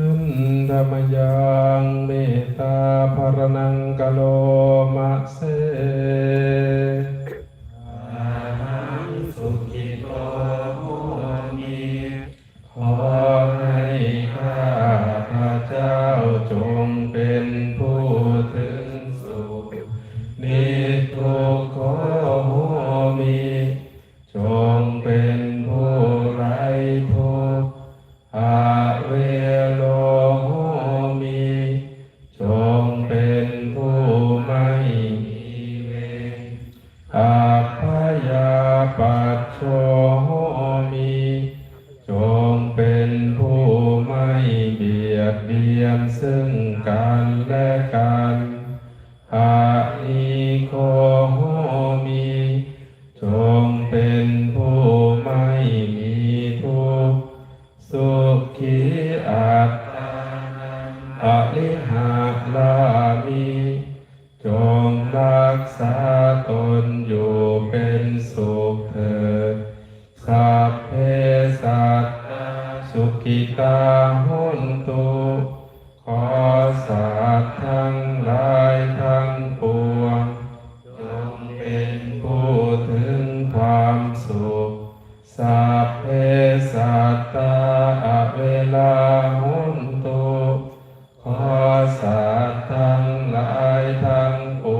หันธรรมยังเมตตาภรนังกโลมะเสอาหังสุขิโตโหมิขอให้ข้าพระเจ้าจงเป็นผู้ถึงสุขนิทุกขโหมิจงเป็นผู้ไร้ทุกข์อาเวโลโหมิจงเป็นผู้ไม่มีเวรอาพยาปัสโชโหมิจงเป็นผู้ไม่เบียดเบียนซึ่งกันและกันอานิโคโหมิจงเป็นผู้ไม่มีทุกข์สุขีอัตตานังอริหาลามิจงรักษาตนอยู่เป็นสุขเถิดสัพเพสัตตาสุขิตาหุนตุขอสัตว์ทั้งหลายทั้งปวงจงเป็นผู้ถึงความสุขสัพเพสัตตาอเวลา